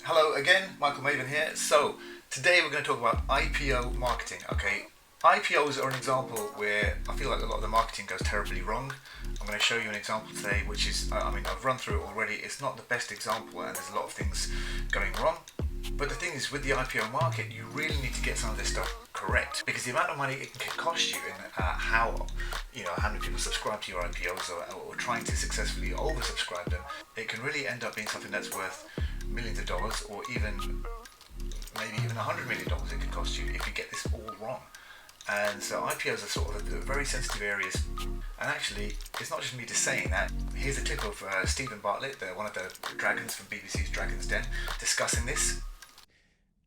Hello again, Michael Maven here. So today we're going to talk about IPO marketing. Okay, IPOs are an example where I feel like a lot of the marketing goes terribly wrong. I'm going to show you an example today, which is, I've run through it already. It's not the best example, and there's a lot of things going wrong. But the thing is, with the IPO market, you really need to get some of this stuff correct, because the amount of money it can cost you in how many people subscribe to your IPOs or trying to successfully oversubscribe them, it can really end up being something that's worth millions of dollars, or maybe even $100 million it could cost you if you get this all wrong. And so IPOs are sort of very sensitive areas. And actually, it's not just me just saying that. Here's a clip of Stephen Bartlett, one of the dragons from BBC's Dragon's Den, discussing this.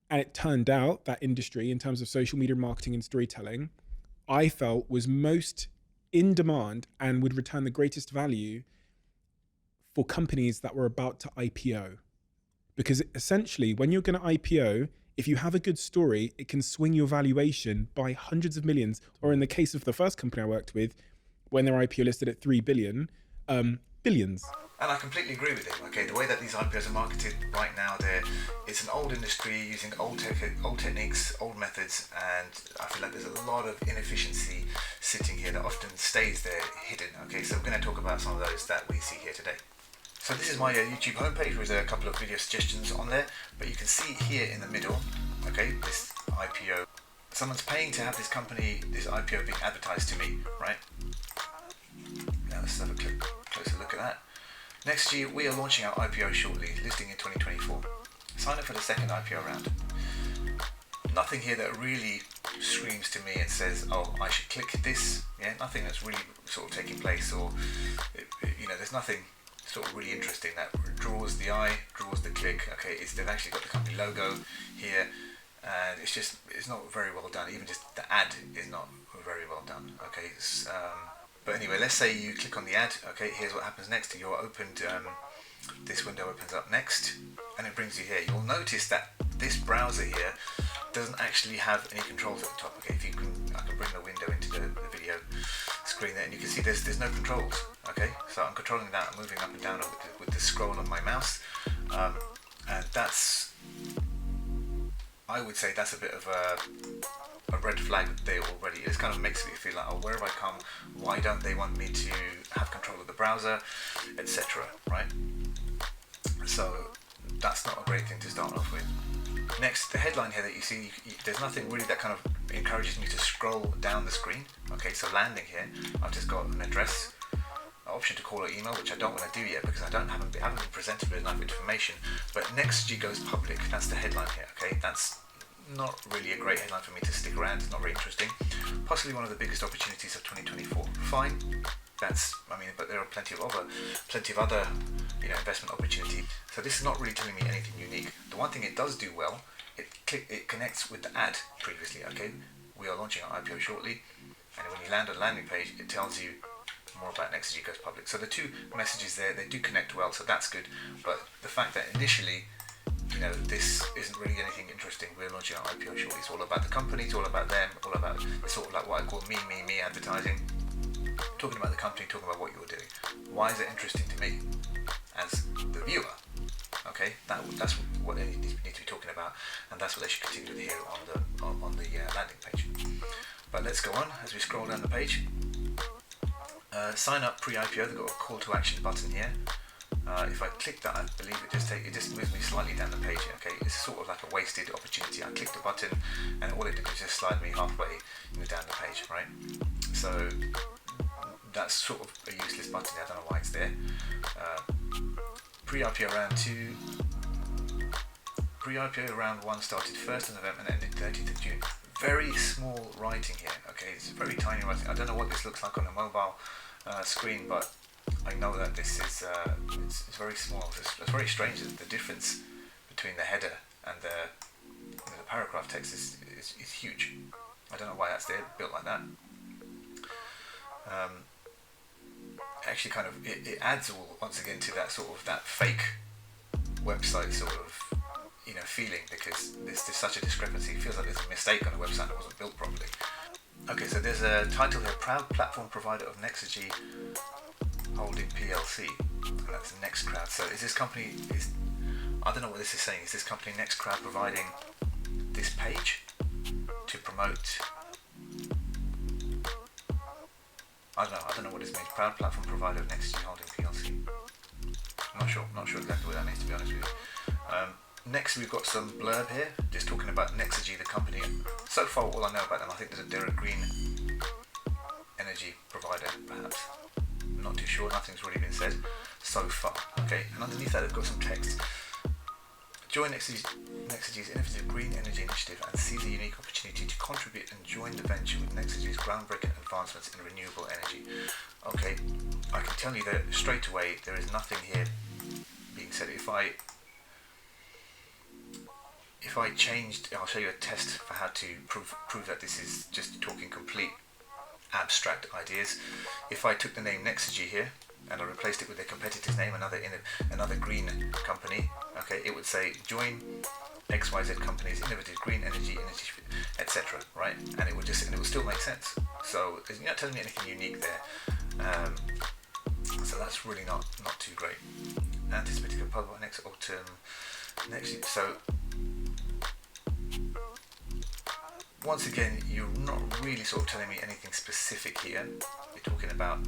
And it turned out that industry, in terms of social media marketing and storytelling, I felt was most in demand and would return the greatest value for companies that were about to IPO. Because essentially, when you're going to IPO, if you have a good story, it can swing your valuation by hundreds of millions. Or in the case of the first company I worked with, when their IPO listed at 3 billion, billions. And I completely agree with him. Okay, the way that these IPOs are marketed right now, it's an old industry using old techniques, old methods, and I feel like there's a lot of inefficiency sitting here that often stays there hidden. Okay, so we're going to talk about some of those that we see here today. So this is my YouTube homepage with a couple of video suggestions on there, but you can see here in the middle, okay, this IPO. Someone's paying to have this IPO being advertised to me, right? Now let's have a closer look at that. Nexergy, we are launching our IPO shortly, listing in 2024. Sign up for the second IPO round. Nothing here that really screams to me and says, oh, I should click this. Yeah, nothing that's really sort of taking place, or there's nothing sort of really interesting that draws the eye, draws the click. Okay, they've actually got the company logo here, and it's not very well done. Even just the ad is not very well done. Okay, but anyway, let's say you click on the ad. Okay, here's what happens next. You're opened. This window opens up next, and it brings you here. You'll notice that this browser here doesn't actually have any controls at the top. Okay, I can bring the window into the video screen there, and you can see there's no controls. Okay, so I'm controlling that. I'm moving up and down with the scroll on my mouse, and I would say that's a bit of a red flag there already. It kind of makes me feel like, oh, where have I come? Why don't they want me to have control of the browser, etc. Right? So that's not a great thing to start off with. Next, the headline here that you see, there's nothing really that kind of encourages me to scroll down the screen. Okay, so landing here, I've just got an address, an option to call or email, which I don't want to do yet because I haven't been presented with enough information. But Nexergy goes public. That's the headline here. Okay, that's not really a great headline for me to stick around. It's not very interesting. Possibly one of the biggest opportunities of 2024. Fine. But there are plenty of other investment opportunities. So this is not really telling me anything unique. The one thing it does do well, it connects with the ad previously. Okay, we are launching our IPO shortly, and when you land on the landing page, it tells you more about Nexergy goes public. So the two messages there, they do connect well, so that's good. But the fact that initially, this isn't really anything interesting. We're launching our IPO shortly. It's all about the company, it's all about them, it's sort of like what I call me advertising. Talking about the company, talking about what you're doing. Why is it interesting to me as the viewer? Okay, that's what they need to be talking about, and that's what they should continue to hear on the landing page. But let's go on as we scroll down the page. Sign up pre-IPO. They've got a call to action button here. If I click that, I believe it just moves me slightly down the page. Okay, it's sort of like a wasted opportunity. I clicked the button, and all it did was just slide me halfway down the page, right? So that's sort of a useless button. I don't know why it's there. Pre-IPO round 2. Pre-IPO round 1 started 1st of November and ended 30th of June. Very small writing here. Okay, it's very tiny writing. I don't know what this looks like on a mobile screen, but I know that this is it's very small. It's very strange that the difference between the header and the paragraph text is huge. I don't know why that's there, built like that. Actually, kind of it adds all once again to that sort of that fake website sort of feeling, because there's such a discrepancy. It feels like there's a mistake on a website that wasn't built properly. Okay, so there's a title here: proud platform provider of Nexergy Holding PLC, and that's NextCrowd. So is this company I don't know what this is saying. Is this company Nextcrowd providing this page to promote? I don't know what this means. Proud platform provider of Nexergy Holding PLC. Not sure exactly what that means, to be honest with you. Next, we've got some blurb here, just talking about Nexergy, the company. So far, all I know about them, I think they're a green energy provider, perhaps. I'm not too sure. Nothing's really been said so far. Okay, and underneath that, they've got some text. Join Nexergy's innovative green energy initiative and seize a unique opportunity to contribute and join the venture with Nexergy's groundbreaking advancements in renewable energy. Okay, I can tell you that straight away there is nothing here being said. If I changed, I'll show you a test for how to prove that this is just talking complete abstract ideas. If I took the name Nexergy here and I replaced it with their competitor's name, another green company, okay, it would say join XYZ company's innovative green energy, etc. Right? And it would still make sense. So you're not telling me anything unique there. So that's really not too great. Anticipated public next autumn, next. So once again, you're not really sort of telling me anything specific here. You're talking about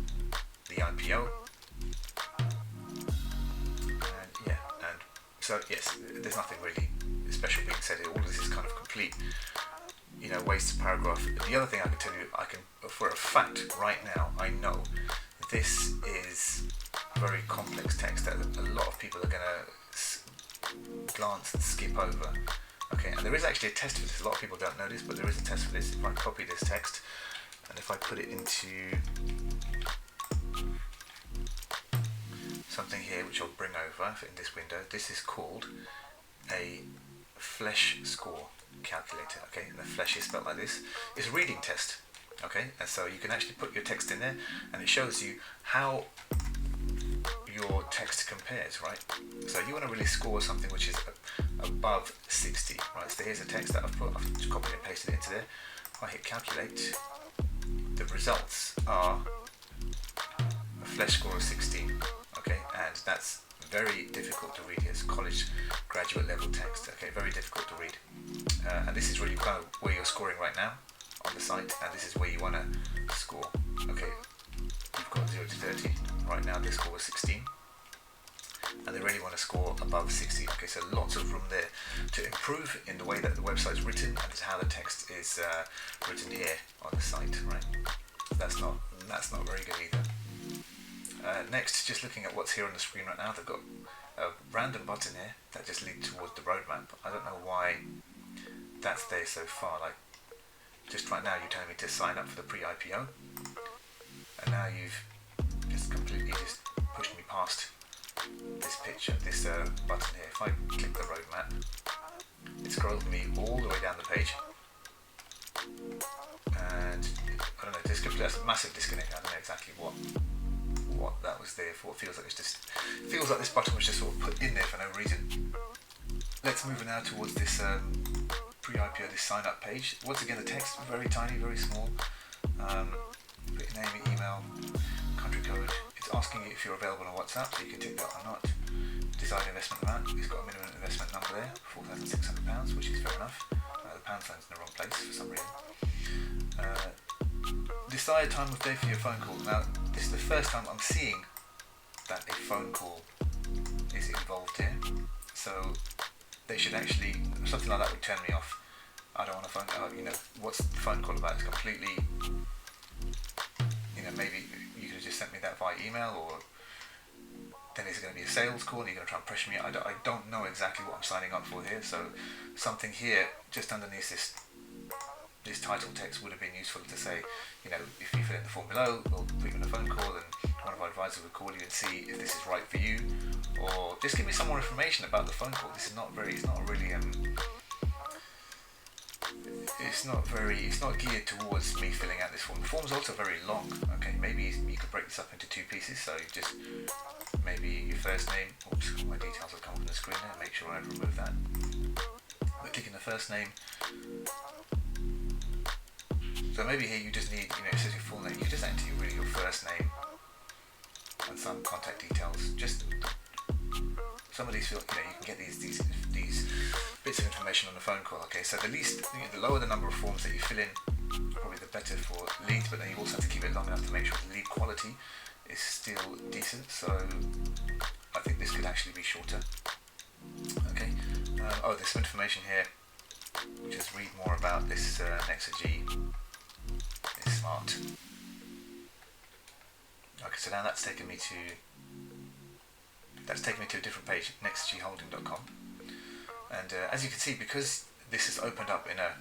the IPO. And so yes, there's nothing really special being said here. All of this is kind of complete, waste of paragraph. The other thing I can tell you, for a fact right now, I know this is very complex text that a lot of people are going to glance and skip over. Okay, and there is actually a test for this. A lot of people don't know this, but there is a test for this. If I copy this text and if I put it into something here, which I'll bring over in this window, this is called a FLESCH score calculator. Okay, and the FLESCH is spelled like this. It's a reading test. Okay, and so you can actually put your text in there, and it shows you how your text compares, right? So you want to really score something which is above 60, right? So here's a text that I've just copied and pasted it into there. If I hit calculate, the results are a FLESCH score of 16, okay? And that's very difficult to read. It's college graduate level text, okay? Very difficult to read. And this is really kind of where you're scoring right now on the site, and this is where you want to score, okay? You've got 0 to 30. Right now, this score was 16. And they really want to score above 60. Okay, so lots of room there to improve in the way that the website is written and how the text is written here on the site, right? That's not very good either. Next, just looking at what's here on the screen right now, they've got a random button here that just leads towards the roadmap. I don't know why that's there so far. Like, just right now, you're telling me to sign up for the pre-IPO, and now you've just completely just pushed me past this picture, this button here. If I click the roadmap, it scrolls me all the way down the page, and I don't know, that's a massive disconnect. I don't know exactly what that was there for. It feels like this button was just sort of put in there for no reason. Let's move now towards this pre-IPO, this sign up page. Once again, the text very tiny, very small. Put your name, email, country code. It's asking you if you're available on WhatsApp, so you can tick that or not. Desired investment amount. It's got a minimum investment number there, £4,600, which is fair enough. The pound sign's in the wrong place for some reason. Desired time of day for your phone call. Now, this is the first time I'm seeing that a phone call is involved here. So they should actually, something like that would turn me off. I don't want a phone call. What's the phone call about? It's completely, maybe you could have just sent me that via email, or then is it going to be a sales call and you're going to try and pressure me? I don't know exactly what I'm signing up for here. So something here just underneath this title text would have been useful to say, if you fill in the form below, we'll put you on a phone call and one of our advisors will call you and see if this is right for you, or just give me some more information about the phone call. This is not it's not geared towards me filling out this form. The form's also very long. Okay, maybe you could break this up into two pieces. So just maybe your first name. Oops, my details have come up on the screen there. Make sure I remove that. But clicking the first name. So maybe here you just need, it says your full name. You just enter your first name and some contact details. Just some of these feel, you can get these bits of information on a phone call. Okay, so the lower the number of forms that you fill in, probably the better for leads, but then you also have to keep it long enough to make sure the lead quality is still decent. So I think this could actually be shorter. Okay, there's some information here. Just read more about this Nexergy. It's smart. Okay, so now that's taken me to a different page, nexergyholding.com, and as you can see, because this is opened up in a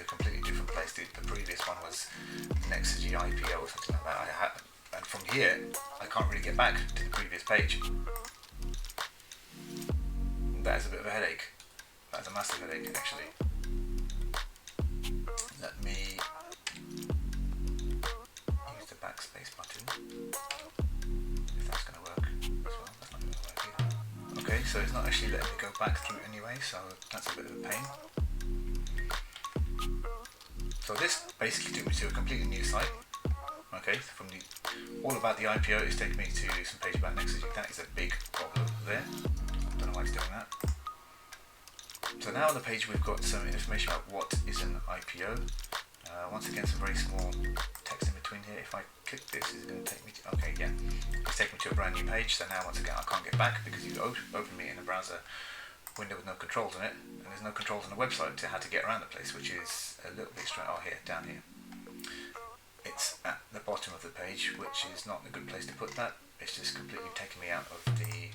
completely different place. The previous one was Nexergy IPO or something like that. And from here, I can't really get back to the previous page. That is a bit of a headache. That is a massive headache, actually. Let me use the backspace button. If that's going to work as well. That's not going to work either. Okay, so it's not actually letting me go back through anyway, so that's a bit of a pain. So this basically took me to a completely new site. Okay, from all about the IPO, it's taken me to some page about Nexergy. That is a big problem there. Don't know why it's doing that. So now on the page we've got some information about what is an IPO. Once again, some very small text in between here. If I click this, is it going to take me to... Okay, yeah. It's taken me to a brand new page. So now once again, I can't get back because you open me in a browser window with no controls on it, and there's no controls on the website to how to get around the place, which is a little bit strange. Oh, here, down here. It's at the bottom of the page, which is not a good place to put that. It's just completely taken me out of the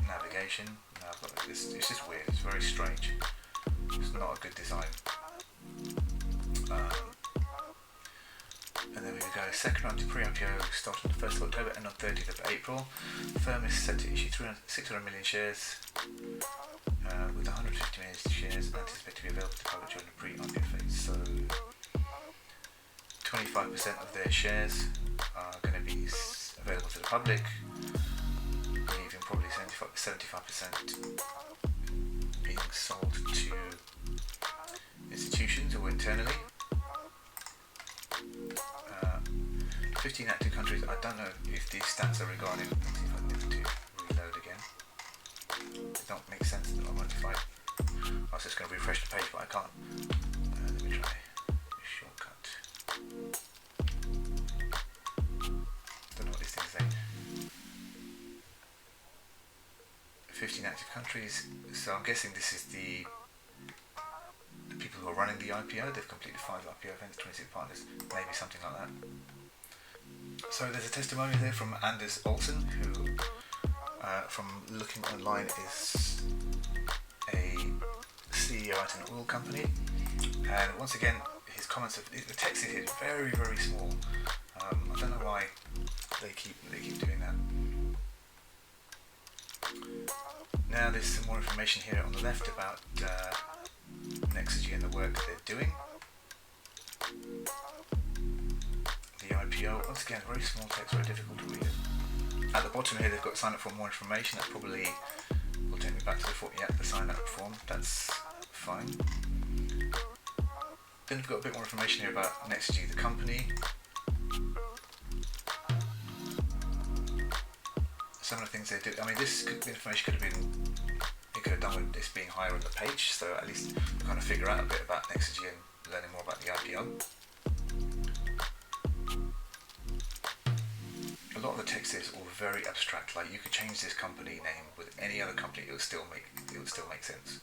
navigation. Now I've got this. It's just weird. It's very strange. It's not a good design. And there we go. Second round to pre-IPO started on the 1st of October and on 30th of April. The firm is set to issue 600 million shares with 150 million shares anticipated to be available to the public during the pre-IPO phase. So 25% of their shares are going to be available to the public, leaving probably 75% being sold to institutions or internally. 15 active countries. I don't know if these stats are regarding. Let's see if I need to reload again. They don't make sense at the moment. If I was just going to refresh the page, but I can't. Let me try a shortcut. Don't know what these things say. 15 active countries. So I'm guessing this is the people who are running the IPO. They've completed 5 IPO events, 26 partners, maybe something like that. So there's a testimonial here from Anders Olsen, who, from looking online, is a CEO at an oil company. And once again, his comments, the text is here very, very small. I don't know why they keep doing that. Now there's some more information here on the left about Nexergy and the work they're doing. The IPO, once again, very small text, very difficult to read it. At the bottom here, they've got sign up for more information. That probably will take me back to the sign up form. That's fine. Then we've got a bit more information here about Nexergy, the company. Some of the things they do. I mean, information could have been. It could have done with this being higher on the page, so at least you kind of figure out a bit about Nexergy and learning more about the IPO. A lot of the text is all very abstract. Like you could change this company name with any other company, it would still make sense.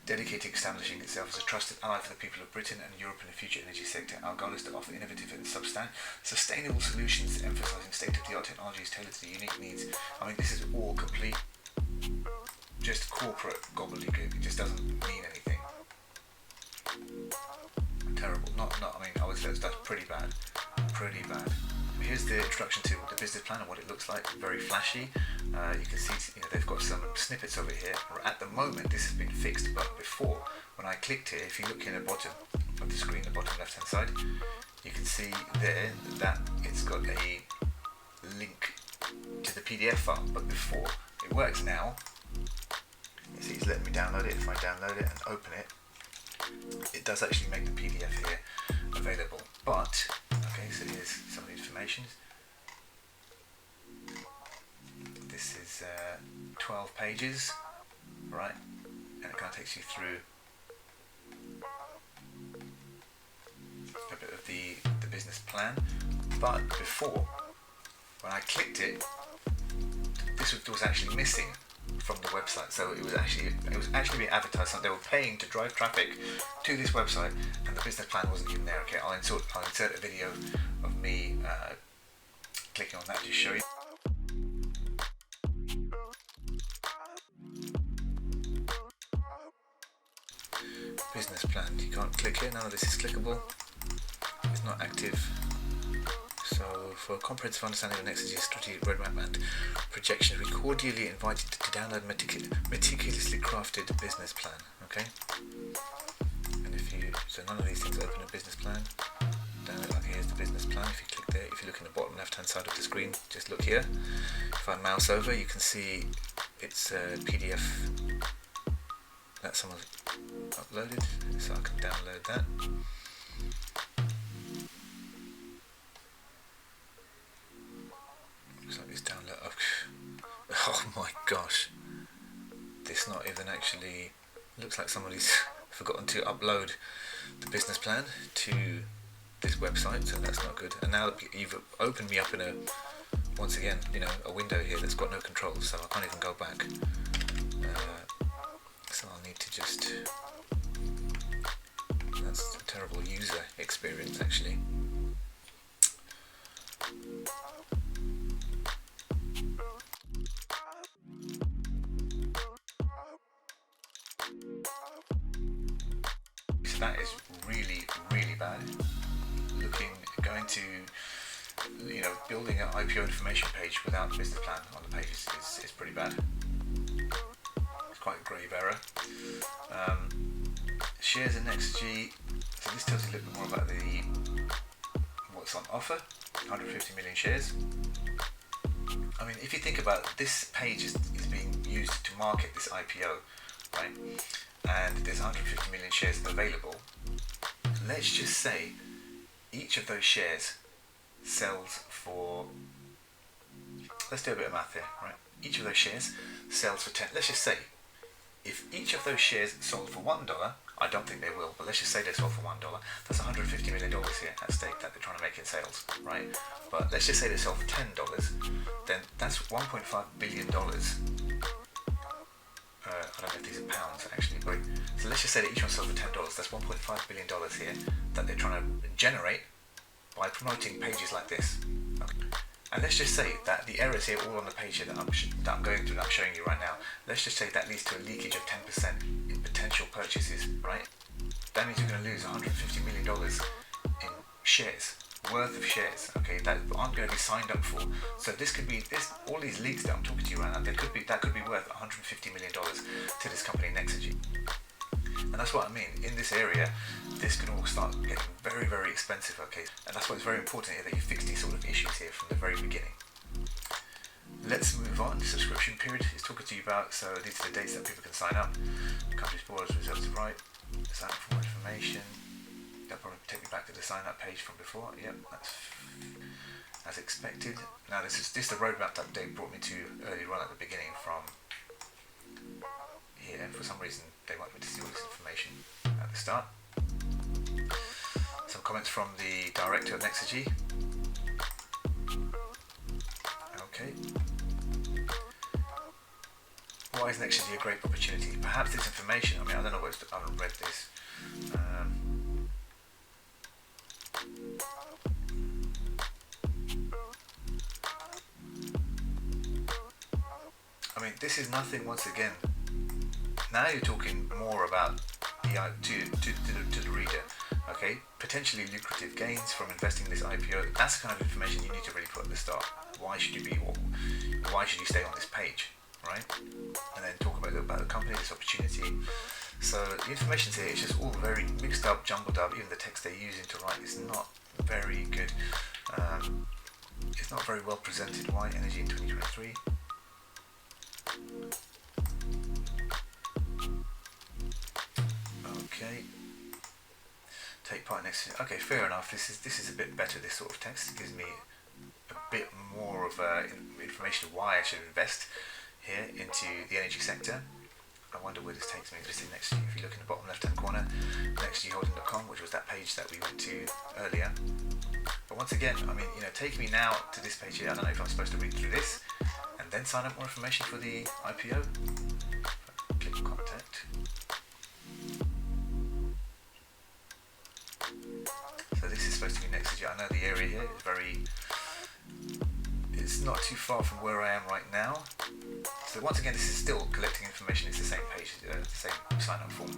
Dedicated, establishing itself as a trusted ally for the people of Britain and Europe in the future energy sector. Our goal is to offer innovative and sustainable solutions, emphasising state-of-the-art technologies tailored to the unique needs. I mean, this is all complete, just corporate gobbledygook. It just doesn't mean anything. Terrible. I mean, I would say that's pretty bad. Pretty bad. Here's the introduction to the business plan and what it looks like. Very flashy. You can see, they've got some snippets over here. At the moment, this has been fixed, but before, when I clicked here, if you look in the bottom of the screen, the bottom left-hand side, you can see there that it's got a link to the PDF file. But before, it works now. You see, it's letting me download it. If I download it and open it, it does actually make the PDF here available. But, okay, so here's some of the information. This is 12 pages, right? And it kind of takes you through a bit of the business plan. But before, when I clicked it, this was actually missing from the website. So it was actually being advertised. So they were paying to drive traffic to this website, and the business plan wasn't even there. Okay, I'll insert a video of me clicking on that to show you. Business plan. You can't click here. None of this is clickable. It's not active. So, for a comprehensive understanding of Nexergy's strategic roadmap and projections, we cordially invite you to download meticulously crafted business plan. Okay. And so none of these things open a business plan. Download. Like here's the business plan. If you click there, if you look in the bottom left-hand side of the screen, just look here. If I mouse over, you can see it's a PDF that someone uploaded, so I can download that. Looks like this download. Oh my gosh, this not even actually. Looks like somebody's forgotten to upload the business plan to this website, so that's not good. And now you've opened me up in once again, a window here that's got no controls, so I can't even go back. So I'll need to just. That's a terrible user experience, actually. So that is really, really bad. Going to, building an IPO information page without the business plan on the page is pretty bad. It's quite a grave error. Shares in Nexergy. So this tells you a little bit more about what's on offer. 150 million shares. I mean, if you think about it, this page is being used to market this IPO, right? And there's 150 million shares available. Let's just say each of those shares sells for. Let's do a bit of math here, right? Each of those shares sells for 10. Let's just say if each of those shares sold for $1, I don't think they will, but let's just say they sold for $1. That's $150 million here at stake that they're trying to make in sales, right? But let's just say they sold for $10, then that's $1.5 billion. I don't know if these are pounds actually, but so let's just say that each one sells for $10. That's $1.5 billion here that they're trying to generate by promoting pages like this. Okay. And let's just say that the errors here all on the page here that I'm going through, that I'm showing you right now, let's just say that leads to a leakage of 10% in potential purchases, right? That means you're going to lose $150 million in shares, worth of shares, okay, that aren't going to be signed up for. So this could be, all these leaks that I'm talking to you right now, that could be worth $150 million to this company, Nexergy. And that's what I mean. In this area, this can all start getting very, very expensive, okay? And that's why it's very important here that you fix these sort of issues here from the very beginning. Let's move on. The subscription period is talking to you about, so these are the dates that people can sign up. Company's board reserves the right. Sign up for more information. That'll probably take me back to the sign up page from before. Yep, that's as expected. Now this is the roadmap that they brought me to earlier on at the beginning from here. For some reason they want me to see all this information at the start. Some comments from the director of Nexergy. Okay. Why is Nexergy a great opportunity? Perhaps this information, I don't know what I haven't read this. This is nothing, once again. Now you're talking more about to the reader, okay? Potentially lucrative gains from investing in this IPO. That's the kind of information you need to really put at the start. Why should you stay on this page, right? And then talk about the company, this opportunity. So the information's here. It's just all very mixed up, jumbled up. Even the text they're using to write is not very good. It's not very well presented. Why energy in 2023? Okay, part next to, okay, fair enough. This is a bit better. This sort of text gives me a bit more of information of why I should invest here into the energy sector. I wonder where this takes me. It's in Nexergy. If you look in the bottom left-hand corner, nexergyholding.com, which was that page that we went to earlier. But once again, I mean, take me now to this page here. I don't know if I'm supposed to read through this and then sign up more information for the IPO. Click on contact. So this is supposed to be Nexergy. I know the area here is it's not too far from where I am right now. So once again, this is still collecting information. It's the same page, the same sign-up form,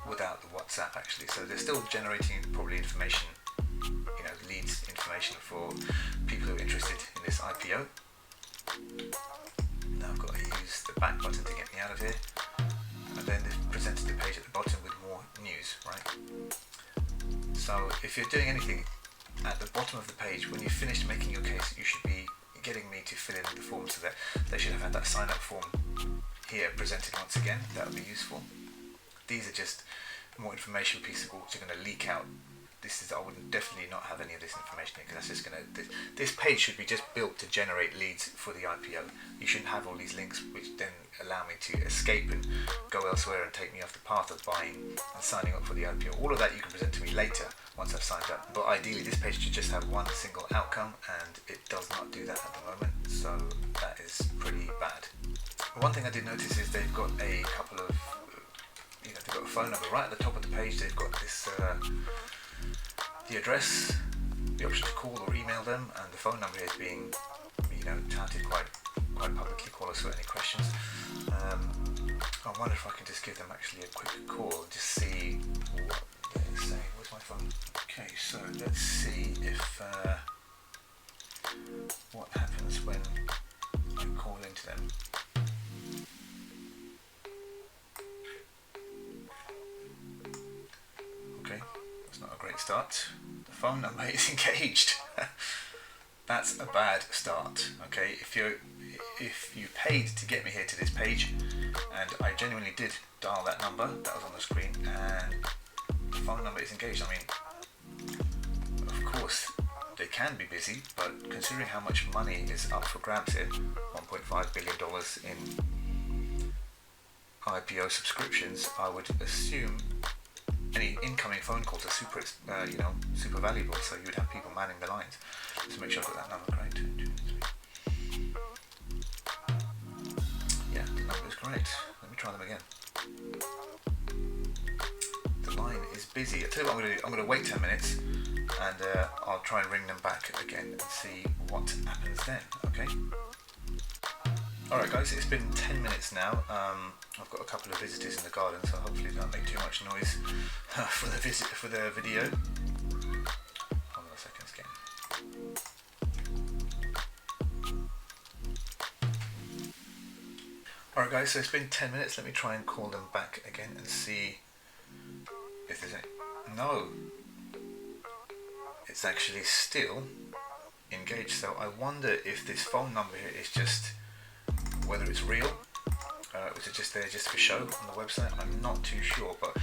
without the WhatsApp actually. So they're still generating probably information, leads information for people who are interested in this IPO. Now I've got to use the back button to get me out of here. And then they've presented the page at the bottom with more news, right? So if you're doing anything at the bottom of the page, when you've finished making your case, you should be getting me to fill in the form, so that they should have had that sign up form here presented once again. That would be useful. These are just more information pieces which are going to leak out. I would definitely not have any of this information here, because that's just going to, this page should be just built to generate leads for the IPO. You shouldn't have all these links which then allow me to escape and go elsewhere and take me off the path of buying and signing up for the IPO. All of that you can present to me later once I've signed up. But ideally this page should just have one single outcome, and it does not do that at the moment, so that is pretty bad. One thing I did notice is they've got a couple of, they've got a phone number right at the top of the page. They've got this, the address, the option to call or email them, and the phone number is being, touted quite publicly. Call us for any questions. I wonder if I can just give them actually a quick call and just see what they're saying. Where's my phone? Okay, so let's see if what happens when I call into them. Okay, that's not a great start. The phone number is engaged. That's a bad start. Okay, if you paid to get me here to this page, and I genuinely did dial that number that was on the screen, and the phone number is engaged. I mean, of course they can be busy, but considering how much money is up for grabs here, $1.5 billion in IPO subscriptions, I would assume any incoming phone calls are super valuable. So you would have people manning the lines. Let's make sure I've got that number correct. 2, 2, 3. Yeah, the number is correct. Let me try them again. The line is busy. I'll tell you what I'm going to do. I'm going to wait 10 minutes, and I'll try and ring them back again and see what happens then. Okay. Alright guys, it's been 10 minutes now. I've got a couple of visitors in the garden, so hopefully they don't make too much noise for the video. Hold on a second again. Alright guys, so it's been 10 minutes. Let me try and call them back again and see if there's any. No, it's actually still engaged. So I wonder if this phone number here is just, whether it's real, was it just there just for show on the website? I'm not too sure, but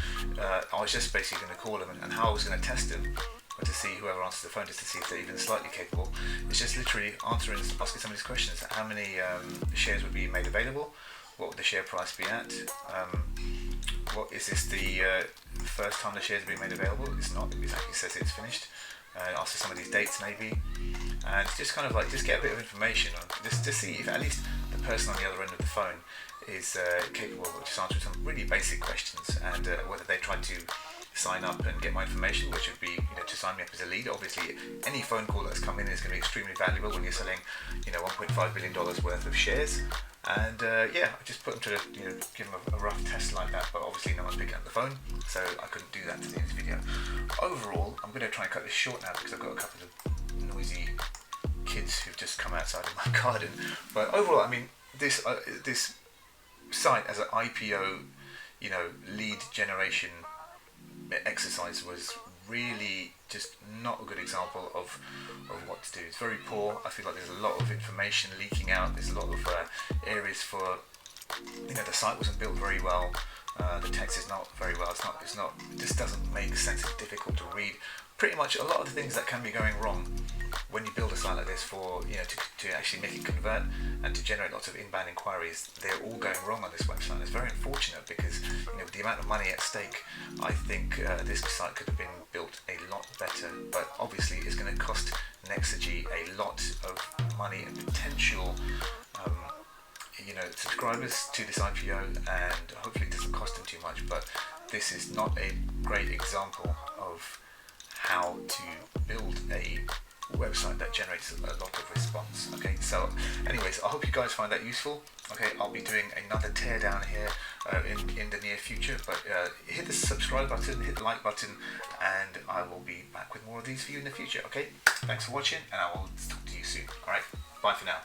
I was just basically going to call them, and how I was going to test them, or to see whoever answers the phone, just to see if they're even slightly capable. It's just literally asking some of these questions. How many shares would be made available? What would the share price be at? What is this the first time the shares are being made available? It's not. It exactly says it's finished. Ask for some of these dates maybe, and just kind of like just get a bit of information on, just to see if at least the person on the other end of the phone is capable of just answering some really basic questions, and whether they try to sign up and get my information, which would be to sign me up as a lead. Obviously any phone call that's come in is going to be extremely valuable when you're selling $1.5 billion worth of shares. And yeah, I just put them to give them a rough test like that, but obviously no one's picking up the phone, so I couldn't do that to the end of the video. Overall, I'm going to try and cut this short now because I've got a couple of noisy kids who've just come outside of my garden. But overall, I mean, this site as an IPO, lead generation exercise was really just not a good example of what to do. It's very poor. I feel like there's a lot of information leaking out. There's a lot of areas for, the site wasn't built very well. The text is not very well. It just doesn't make sense. It's difficult to read. Pretty much a lot of the things that can be going wrong when you build a site like this for, to actually make it convert and to generate lots of inbound inquiries, they're all going wrong on this website. It's very unfortunate because, with the amount of money at stake, I think this site could have been built a lot better. But obviously, it's going to cost Nexergy a lot of money and potential. Subscribers to this IPO, and hopefully it doesn't cost them too much, but this is not a great example of how to build a website that generates a lot of response. Okay, so anyways, I hope you guys find that useful. Okay, I'll be doing another teardown here in the near future, but hit the subscribe button, hit the like button, and I will be back with more of these for you in the future. Okay, thanks for watching, and I will talk to you soon. Alright, bye for now.